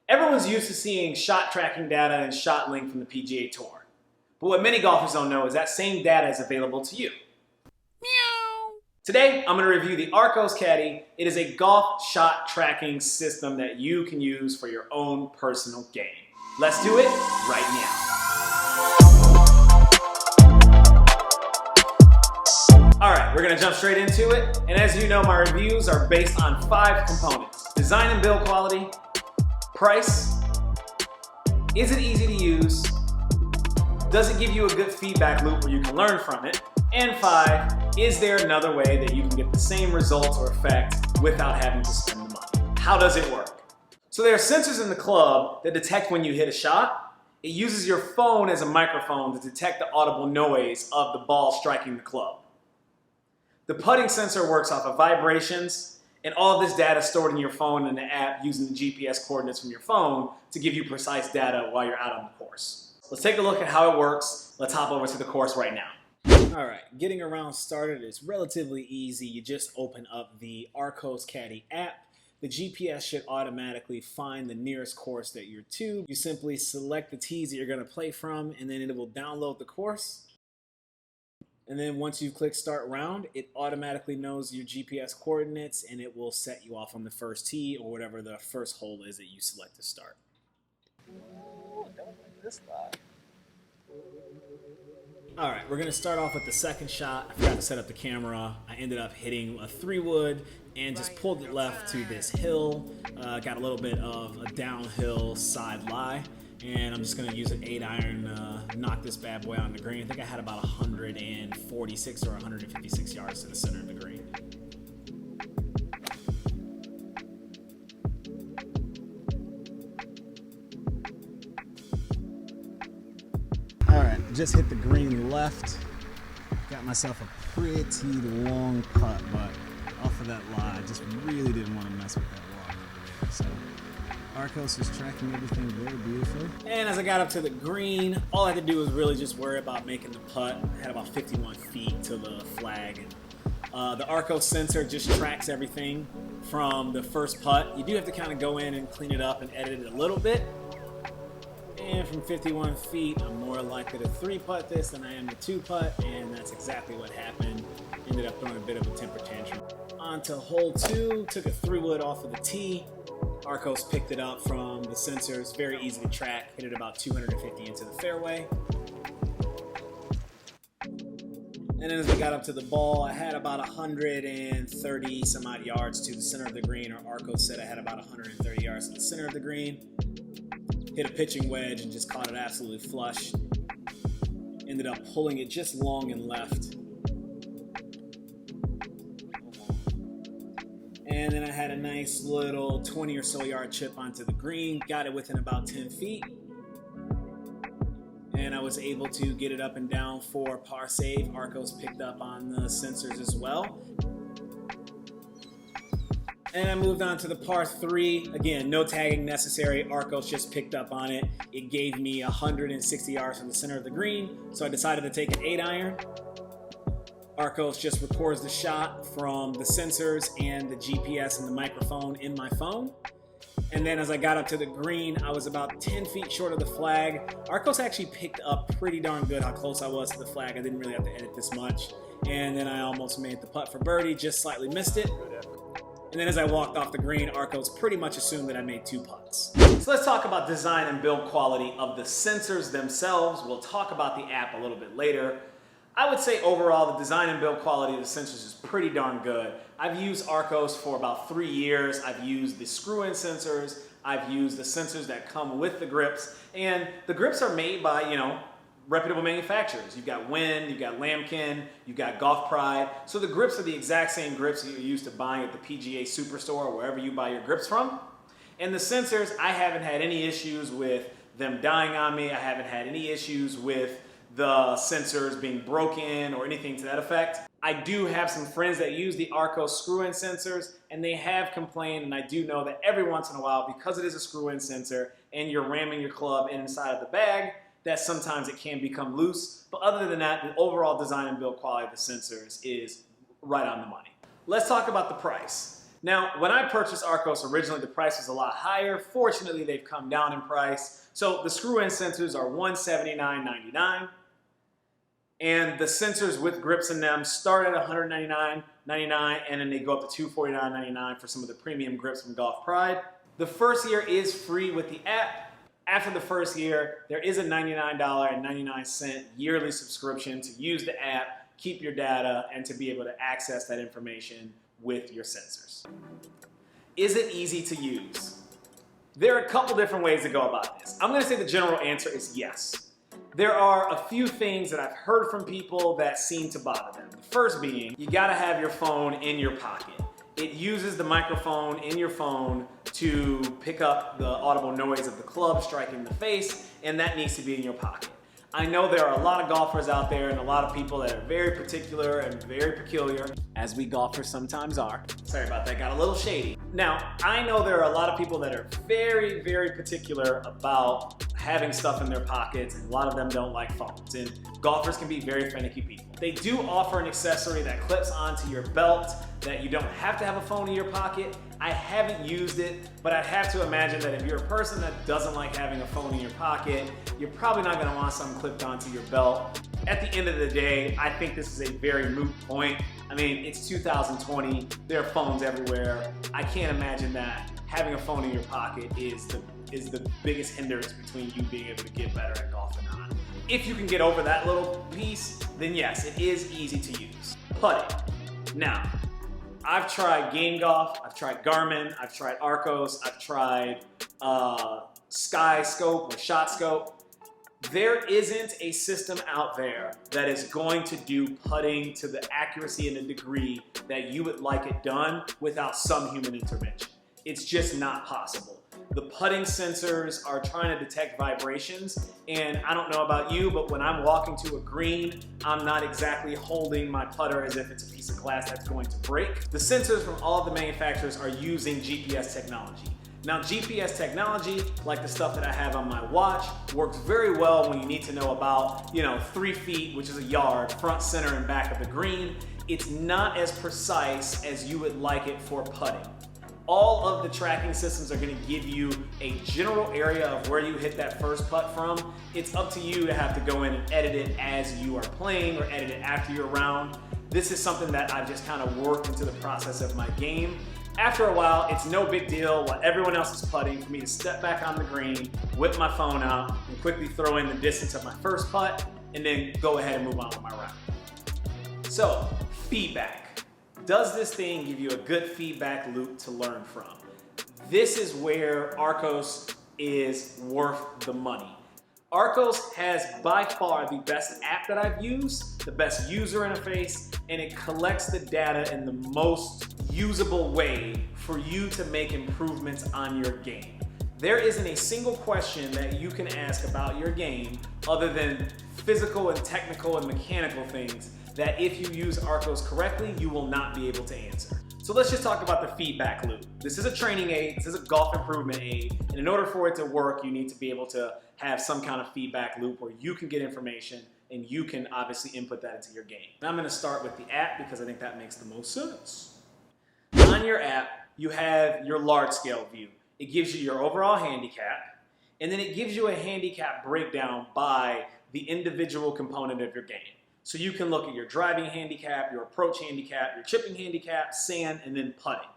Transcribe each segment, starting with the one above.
Everyone's used to seeing shot tracking data and shot length from the PGA Tour. But what many golfers don't know is that same data is available to you. Meow. Today, I'm going to review the Arccos Caddie. It is a golf shot tracking system that you can use for your own personal game. Let's do it right now. Alright, we're going to jump straight into it. And as you know, my reviews are based on 5 components: design and build quality, price, is it easy to use, does it give you a good feedback loop where you can learn from it, and 5, is there another way that you can get the same results or effect without having to spend the money? How does it work? So there are sensors in the club that detect when you hit a shot. It uses your phone as a microphone to detect the audible noise of the ball striking the club. The putting sensor works off of vibrations, and all of this data is stored in your phone and the app using the GPS coordinates from your phone to give you precise data while you're out on the course. Let's take a look at how it works. Let's hop over to the course right now. All right, getting around started is relatively easy. You just open up the Arccos Caddie app. The GPS should automatically find the nearest course that you're to. You simply select the tees that you're going to play from, and then it will download the course. And then once you click start round, it automatically knows your GPS coordinates and it will set you off on the first tee or whatever the first hole is that you select to start. Ooh, don't like this spot. All right, we're gonna start off with the second shot. I forgot to set up the camera. I ended up hitting a 3-wood and just pulled it left to this hill. Got a little bit of a downhill side lie. And I'm just going to use an 8-iron to knock this bad boy on the green. I think I had about 146 or 156 yards to the center of the green. All right, just hit the green left. Got myself a pretty long putt, but off of that lie, I just really didn't want to mess with that log over there. So Arccos is tracking everything very beautifully. And as I got up to the green, all I had to do was really just worry about making the putt. I had about 51 feet to the flag. The Arccos sensor just tracks everything from the first putt. You do have to kind of go in and clean it up and edit it a little bit. And from 51 feet, I'm more likely to 3-putt this than I am to 2-putt, and that's exactly what happened. Ended up throwing a bit of a temper tantrum. On to hole 2, took a 3-wood off of the tee. Arccos picked it up from the sensors, very easy to track, hit it about 250 into the fairway. And then as we got up to the ball, I had about 130 some odd yards to the center of the green, or Arccos said I had about 130 yards to the center of the green. Hit a pitching wedge and just caught it absolutely flush. Ended up pulling it just long and left. And then I had a nice little 20 or so yard chip onto the green, got it within about 10 feet. And I was able to get it up and down for par save. Arccos picked up on the sensors as well. And I moved on to the par 3. Again, no tagging necessary. Arccos just picked up on it. It gave me 160 yards from the center of the green. So I decided to take an 8-iron. Arccos just records the shot from the sensors and the GPS and the microphone in my phone. And then as I got up to the green, I was about 10 feet short of the flag. Arccos actually picked up pretty darn good how close I was to the flag. I didn't really have to edit this much. And then I almost made the putt for birdie, just slightly missed it. And then as I walked off the green, Arccos pretty much assumed that I made 2 putts. So let's talk about design and build quality of the sensors themselves. We'll talk about the app a little bit later. I would say overall the design and build quality of the sensors is pretty darn good. I've used Arccos for about 3 years. I've used the screw-in sensors. I've used the sensors that come with the grips. And the grips are made by, reputable manufacturers. You've got Win, you've got Lambkin, you've got Golf Pride. So the grips are the exact same grips that you're used to buying at the PGA Superstore or wherever you buy your grips from. And the sensors, I haven't had any issues with them dying on me. I haven't had any issues with the sensors being broken or anything to that effect. I do have some friends that use the Arccos screw-in sensors, and they have complained, and I do know that every once in a while, because it is a screw-in sensor and you're ramming your club inside of the bag, that sometimes it can become loose. But other than that, the overall design and build quality of the sensors is right on the money. Let's talk about the price. Now, when I purchased Arccos originally, the price was a lot higher. Fortunately, they've come down in price. So the screw-in sensors are $179.99. And the sensors with grips in them start at $199.99, and then they go up to $249.99 for some of the premium grips from Golf Pride. The first year is free with the app. After the first year, there is a $99.99 yearly subscription to use the app, keep your data, and to be able to access that information with your sensors. Is it easy to use? There are a couple different ways to go about this. I'm going to say the general answer is yes. There are a few things that I've heard from people that seem to bother them. The first being, you gotta have your phone in your pocket. It uses the microphone in your phone to pick up the audible noise of the club striking the face, and that needs to be in your pocket. I know there are a lot of golfers out there and a lot of people that are very particular and very peculiar, as we golfers sometimes are. Sorry about that, got a little shady. Now, I know there are a lot of people that are very, very particular about having stuff in their pockets, and a lot of them don't like phones, and golfers can be very finicky people. They do offer an accessory that clips onto your belt that you don't have to have a phone in your pocket. I haven't used it, but I have to imagine that if you're a person that doesn't like having a phone in your pocket, you're probably not gonna want something clipped onto your belt. At the end of the day, I think this is a very moot point. I mean, it's 2020, there are phones everywhere. I can't imagine that having a phone in your pocket is the biggest hindrance between you being able to get better at golf or not. If you can get over that little piece, then yes, it is easy to use. Putting. Now, I've tried Game Golf, I've tried Garmin, I've tried Arccos, I've tried Sky Scope or Shot Scope. There isn't a system out there that is going to do putting to the accuracy and the degree that you would like it done without some human intervention. It's just not possible. The putting sensors are trying to detect vibrations, and I don't know about you, but when I'm walking to a green, I'm not exactly holding my putter as if it's a piece of glass that's going to break. The sensors from all of the manufacturers are using GPS technology. Now, GPS technology, like the stuff that I have on my watch, works very well when you need to know about, 3 feet, which is a yard, front, center, and back of the green. It's not as precise as you would like it for putting. All of the tracking systems are going to give you a general area of where you hit that first putt from. It's up to you to have to go in and edit it as you are playing or edit it after your round. This is something that I've just kind of worked into the process of my game. After a while, it's no big deal while everyone else is putting for me to step back on the green, whip my phone out, and quickly throw in the distance of my first putt, and then go ahead and move on with my round. So, feedback. Does this thing give you a good feedback loop to learn from? This is where Arccos is worth the money. Arccos has by far the best app that I've used, the best user interface, and it collects the data in the most usable way for you to make improvements on your game. There isn't a single question that you can ask about your game other than physical and technical and mechanical things that if you use Arccos correctly, you will not be able to answer. So let's just talk about the feedback loop. This is a training aid, this is a golf improvement aid, and in order for it to work, you need to be able to have some kind of feedback loop where you can get information and you can obviously input that into your game. Now I'm gonna start with the app because I think that makes the most sense. On your app, you have your large scale view. It gives you your overall handicap, and then it gives you a handicap breakdown by the individual component of your game. So you can look at your driving handicap, your approach handicap, your chipping handicap, sand, and then putting.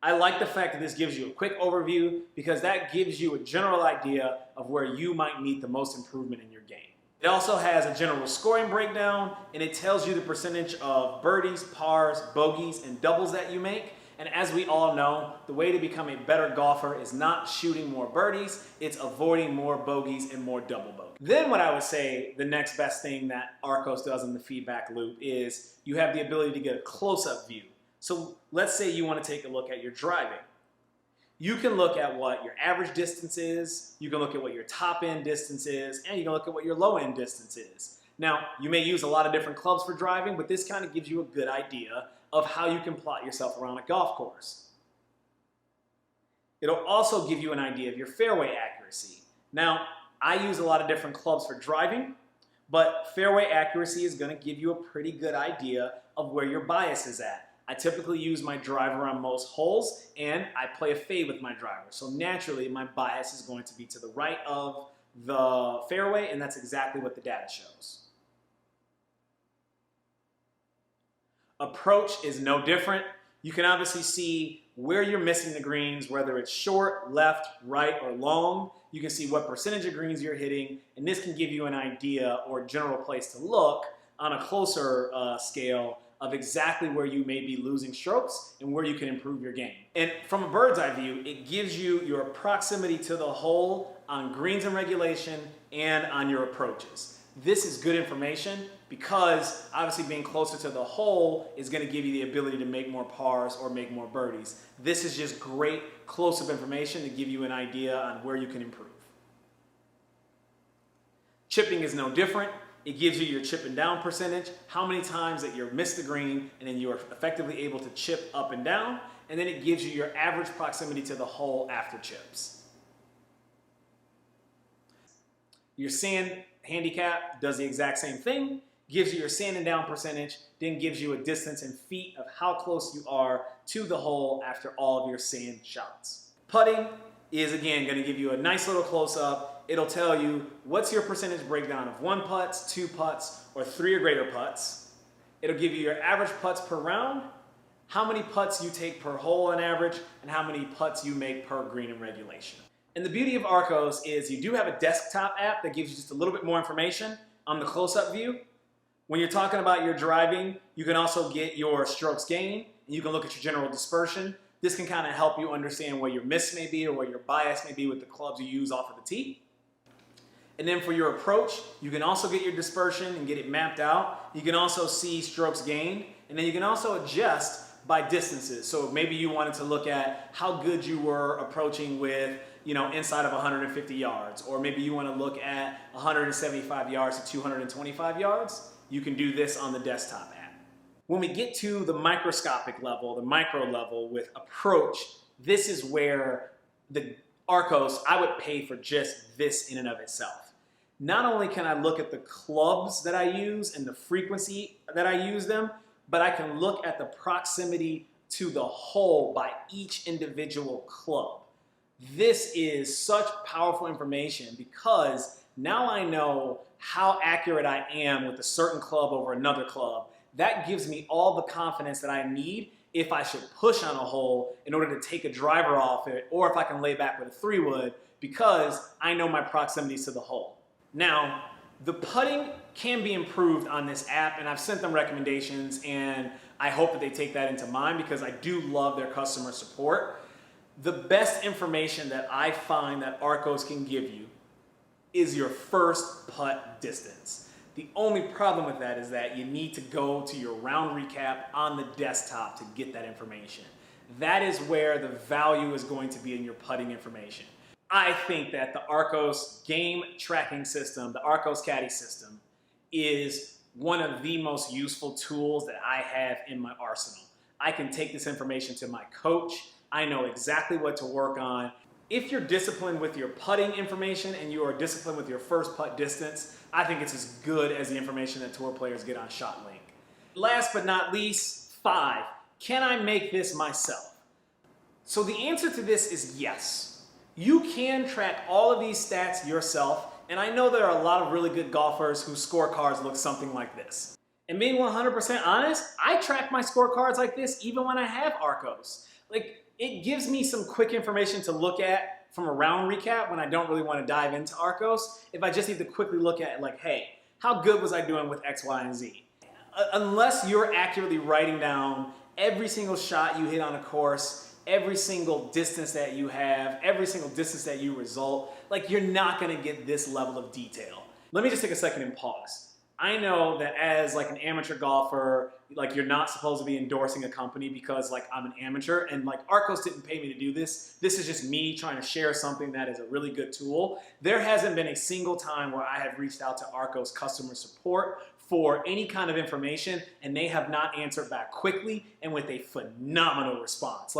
I like the fact that this gives you a quick overview because that gives you a general idea of where you might need the most improvement in your game. It also has a general scoring breakdown, and it tells you the percentage of birdies, pars, bogeys, and doubles that you make. And as we all know, the way to become a better golfer is not shooting more birdies, it's avoiding more bogeys and more double bogeys. Then what I would say the next best thing that Arccos does in the feedback loop is you have the ability to get a close-up view. So let's say you want to take a look at your driving. You can look at what your average distance is, you can look at what your top-end distance is, and you can look at what your low-end distance is. Now, you may use a lot of different clubs for driving, but this kind of gives you a good idea of how you can plot yourself around a golf course. It'll also give you an idea of your fairway accuracy. Now, I use a lot of different clubs for driving, but fairway accuracy is going to give you a pretty good idea of where your bias is at. I typically use my driver on most holes, and I play a fade with my driver. So naturally, my bias is going to be to the right of the fairway, and that's exactly what the data shows. Approach is no different. You can obviously see where you're missing the greens, whether it's short, left, right, or long. You can see what percentage of greens you're hitting, and this can give you an idea or general place to look on a closer scale of exactly where you may be losing strokes and where you can improve your game. And from a bird's eye view, it gives you your proximity to the hole on greens and regulation and on your approaches. This is good information because obviously being closer to the hole is going to give you the ability to make more pars or make more birdies. This is just great close-up information to give you an idea on where you can improve. Chipping is no different. It gives you your chip and down percentage, how many times that you missed the green, and then you are effectively able to chip up and down, and then it gives you your average proximity to the hole after chips. Your sand handicap does the exact same thing, gives you your sand and down percentage, then gives you a distance in feet of how close you are to the hole after all of your sand shots. Putting is again going to give you a nice little close-up. It'll tell you what's your percentage breakdown of 1 putts, 2 putts, or 3 or greater putts. It'll give you your average putts per round, how many putts you take per hole on average, and how many putts you make per green in regulation. And the beauty of Arccos is you do have a desktop app that gives you just a little bit more information on the close-up view. When you're talking about your driving, you can also get your strokes gained, and you can look at your general dispersion. This can kind of help you understand where your miss may be or where your bias may be with the clubs you use off of the tee. And then for your approach, you can also get your dispersion and get it mapped out. You can also see strokes gained, and then you can also adjust by distances. So maybe you wanted to look at how good you were approaching with, inside of 150 yards, or maybe you want to look at 175 yards to 225 yards. You can do this on the desktop app. When we get to the microscopic level, the micro level with approach, this is where the Arccos, I would pay for just this in and of itself. Not only can I look at the clubs that I use and the frequency that I use them, but I can look at the proximity to the hole by each individual club. This is such powerful information because now I know how accurate I am with a certain club over another club. That gives me all the confidence that I need if I should push on a hole in order to take a driver off it, or if I can lay back with a 3-wood, because I know my proximities to the hole. Now, the putting can be improved on this app, and I've sent them recommendations, and I hope that they take that into mind because I do love their customer support. The best information that I find that Arccos can give you is your first putt distance. The only problem with that is that you need to go to your round recap on the desktop to get that information. That is where the value is going to be in your putting information. I think that the Arccos game tracking system, the Arccos Caddie system, is one of the most useful tools that I have in my arsenal. I can take this information to my coach. I know exactly what to work on. If you're disciplined with your putting information and you are disciplined with your first putt distance, I think it's as good as the information that tour players get on ShotLink. Last but not least, 5. Can I make this myself? So the answer to this is yes. You can track all of these stats yourself, and I know there are a lot of really good golfers whose scorecards look something like this. And being 100% honest, I track my scorecards like this even when I have Arccos. It gives me some quick information to look at from a round recap when I don't really want to dive into Arccos. If I just need to quickly look at hey, how good was I doing with X, Y, and Z? Unless you're accurately writing down every single shot you hit on a course, every single distance that you have, every single distance that you result, you're not going to get this level of detail. Let me just take a second and pause. I know that as an amateur golfer, you're not supposed to be endorsing a company because I'm an amateur, and Arccos didn't pay me to do this. This is just me trying to share something that is a really good tool. There hasn't been a single time where I have reached out to Arccos customer support for any kind of information, and they have not answered back quickly and with a phenomenal response.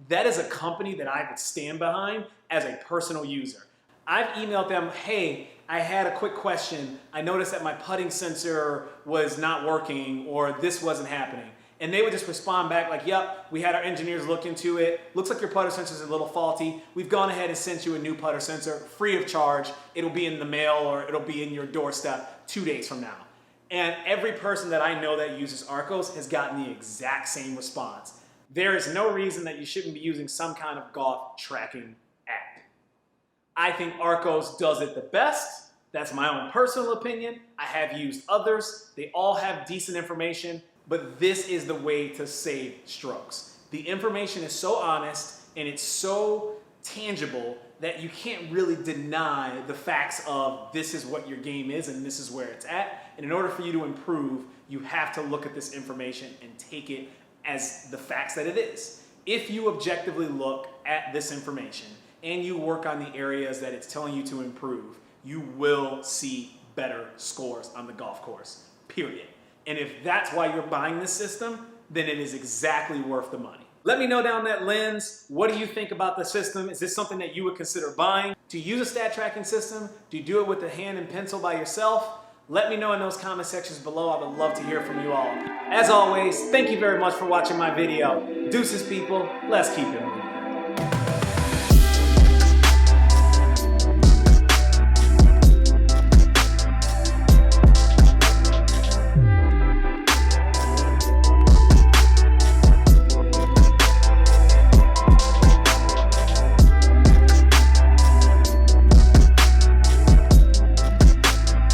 That is a company that I would stand behind as a personal user. I've emailed them, hey, I had a quick question. I noticed that my putting sensor was not working or this wasn't happening. And they would just respond back like, yep, we had our engineers look into it. Looks like your putter sensor is a little faulty. We've gone ahead and sent you a new putter sensor free of charge. It'll be in the mail or it'll be in your doorstep 2 days from now. And every person that I know that uses Arccos has gotten the exact same response. There is no reason that you shouldn't be using some kind of golf tracking app. I think Arccos does it the best. That's my own personal opinion. I have used others. They all have decent information, but this is the way to save strokes. The information is so honest and it's so tangible that you can't really deny the facts of this is what your game is and this is where it's at. And in order for you to improve, you have to look at this information and take it as the facts that it is. If you objectively look at this information and you work on the areas that it's telling you to improve, you will see better scores on the golf course, period. And if that's why you're buying this system, then it is exactly worth the money. Let me know down that lens, what do you think about the system? Is this something that you would consider buying? Do you use a stat tracking system? Do you do it with the hand and pencil by yourself? Let me know in those comment sections below. I would love to hear from you all. As always, thank you very much for watching my video. Deuces, people. Let's keep it moving.